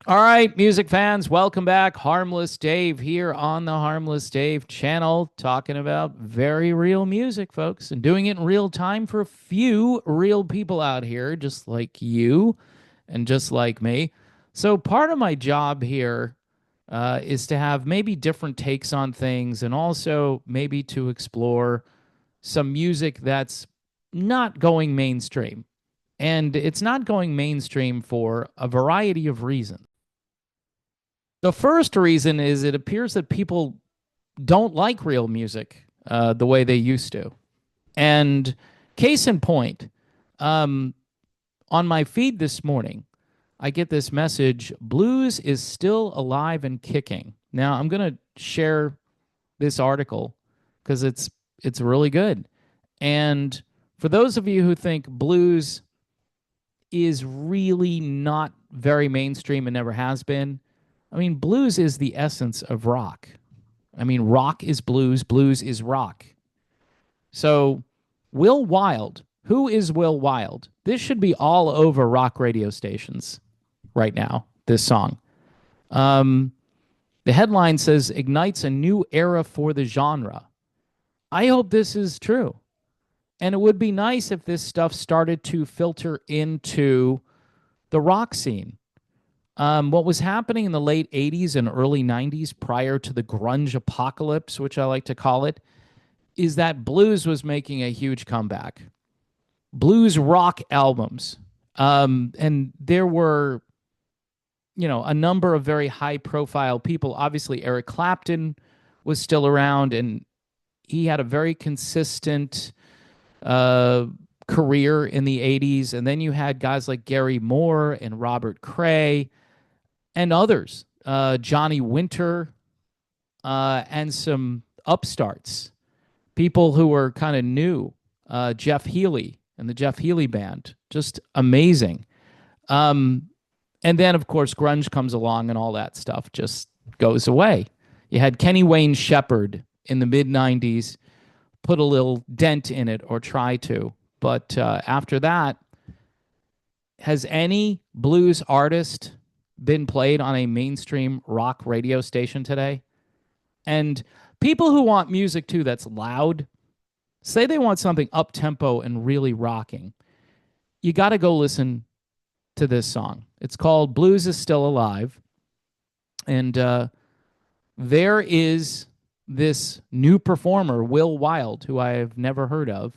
All right, music fans, welcome back. Harmless Dave here on the Harmless Dave channel, talking about very real music, folks, and doing it in real time for a few real people out here, just like you and just like me. So, part of my job here is to have maybe different takes on things and also maybe to explore some music that's not going mainstream. And it's not going mainstream for a variety of reasons. The first reason is it appears that people don't like real music the way they used to. And case in point, um, on my feed this morning, I get this message: blues is still alive and kicking. Now, I'm going to share this article because it's really good. And for those of you who think blues is really not very mainstream and never has been, I mean, blues is the essence of rock. I mean, rock is blues, blues is rock. So, Will Wild, who is Will Wild? This should be all over rock radio stations right now, this song. Um, the headline says, ignites a new era for the genre. I hope this is true. And it would be nice if this stuff started to filter into the rock scene. What was happening in the late 80s and early 90s prior to the grunge apocalypse, which I like to call it, is that blues was making a huge comeback. Blues rock albums. And there were, a number of very high profile people. Obviously, Eric Clapton was still around, and he had a very consistent career in the 80s. And then you had guys like Gary Moore and Robert Cray and others, Johnny Winter, and some upstarts, people who were kind of new, Jeff Healey and the Jeff Healey Band, just amazing. And then, of course, grunge comes along and all that stuff just goes away. You had Kenny Wayne Shepherd in the mid 90s put a little dent in it, or try to. But after that, has any blues artist been played on a mainstream rock radio station today? And people who want music too that's loud, say they want something up tempo and really rocking, you got to go listen to this song. It's called Blues is Still Alive. And there is this new performer, Will Wild, who I have never heard of.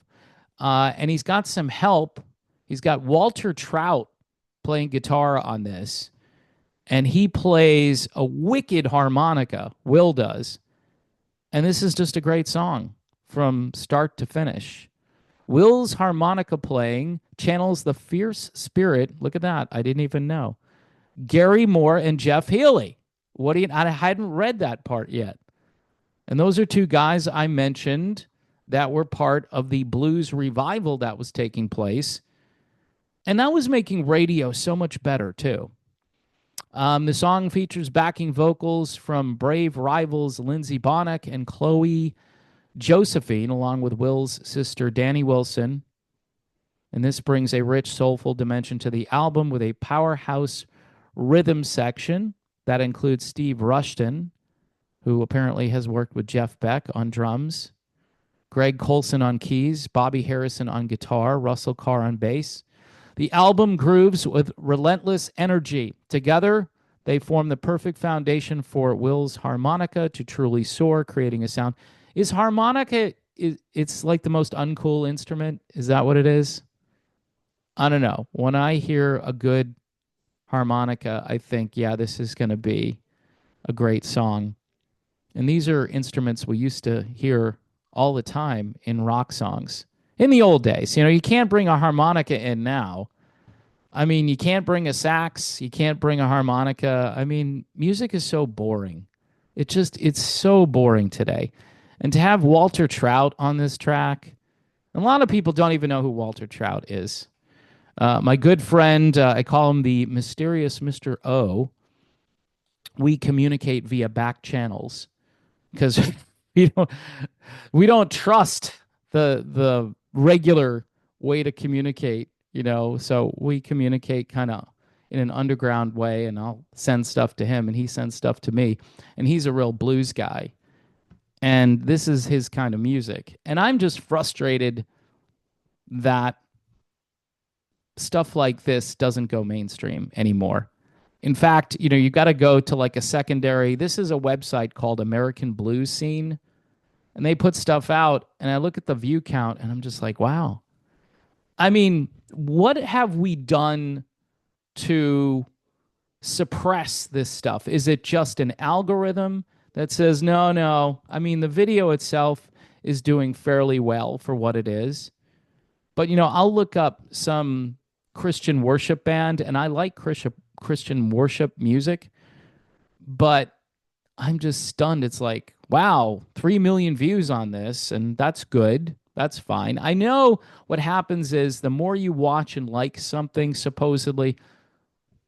And he's got some help. He's got Walter Trout playing guitar on this. And he plays a wicked harmonica, Will does. And this is just a great song from start to finish. Will's harmonica playing channels the fierce spirit. Look at that. I didn't even know. Gary Moore and Jeff Healey. I hadn't read that part yet. And those are two guys I mentioned that were part of the blues revival that was taking place. And that was making radio so much better, too. The song features backing vocals from brave rivals Lindsey Bonnick and Chloe Josephine, along with Will's sister Danny Wilson. And this brings a rich, soulful dimension to the album with a powerhouse rhythm section that includes Steve Rushton, who apparently has worked with Jeff Beck on drums, Greg Colson on keys, Bobby Harrison on guitar, Russell Carr on bass. The album grooves with relentless energy. Together, they form the perfect foundation for Will's harmonica to truly soar, creating a sound. Is harmonica, it's like the most uncool instrument? Is that what it is? I don't know. When I hear a good harmonica, I think, yeah, this is going to be a great song. And these are instruments we used to hear all the time in rock songs in the old days. You can't bring a harmonica in now. I mean, you can't bring a sax. You can't bring a harmonica. I mean, music is so boring. It's so boring today. And to have Walter Trout on this track, a lot of people don't even know who Walter Trout is. My good friend, I call him the mysterious Mr. O. We communicate via back channels because we don't trust the regular way to communicate, so we communicate kind of in an underground way, and I'll send stuff to him and he sends stuff to me. And he's a real blues guy. And this is his kind of music. And I'm just frustrated that stuff like this doesn't go mainstream anymore. In fact, you got to go to like a secondary. This is a website called American Blues Scene, and they put stuff out, and I look at the view count, and I'm just like, wow. I mean, what have we done to suppress this stuff? Is it just an algorithm that says, no, no? I mean, the video itself is doing fairly well for what it is. But, I'll look up some Christian worship band, and I like Christian worship music, but I'm just stunned. It's like, wow, 3 million views on this, and that's good. That's fine. I know what happens is the more you watch and like something, supposedly,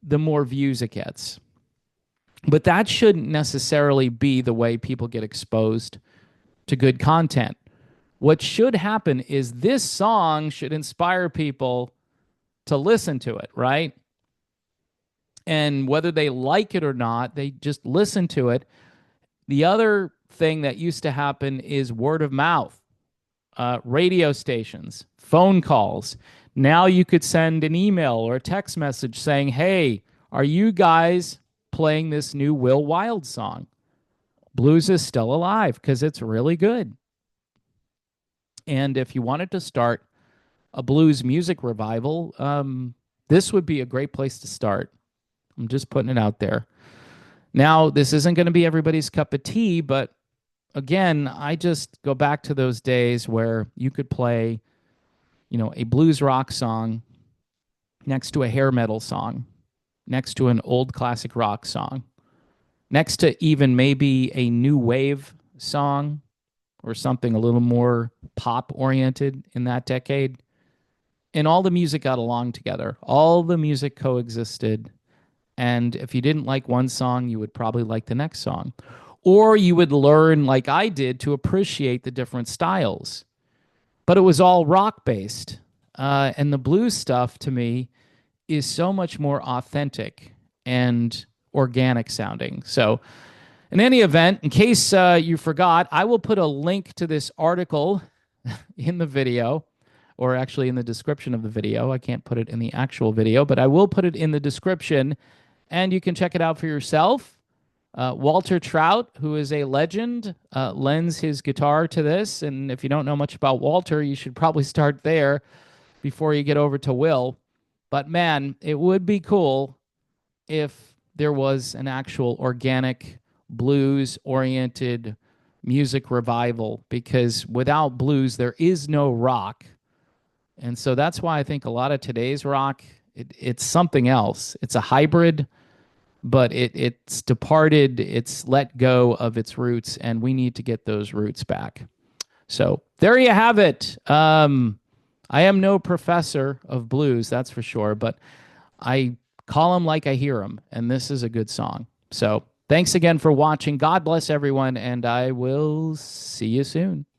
the more views it gets. But that shouldn't necessarily be the way people get exposed to good content. What should happen is this song should inspire people to listen to it, right? And whether they like it or not, they just listen to it. The other thing that used to happen is word of mouth, radio stations, phone calls. Now you could send an email or a text message saying, hey, are you guys playing this new Will Wild song? Blues is still alive because it's really good. And if you wanted to start a blues music revival, this would be a great place to start. I'm just putting it out there. Now, this isn't going to be everybody's cup of tea, but again, I just go back to those days where you could play, a blues rock song next to a hair metal song, next to an old classic rock song, next to even maybe a new wave song or something a little more pop oriented in that decade. And all the music got along together. All the music coexisted. And if you didn't like one song, you would probably like the next song. Or you would learn, like I did, to appreciate the different styles. But it was all rock based. And the blues stuff to me is so much more authentic and organic sounding. So, in any event, in case you forgot, I will put a link to this article in the video, or actually in the description of the video. I can't put it in the actual video, but I will put it in the description, and you can check it out for yourself. Walter Trout, who is a legend, lends his guitar to this, and if you don't know much about Walter, you should probably start there before you get over to Will. But man, it would be cool if there was an actual organic blues-oriented music revival, because without blues, there is no rock. And so that's why I think a lot of today's rock, it's something else. It's a hybrid, but it's departed, it's let go of its roots, and we need to get those roots back. So there you have it. I am no professor of blues, that's for sure, but I call them like I hear them, and this is a good song. So thanks again for watching. God bless everyone, and I will see you soon.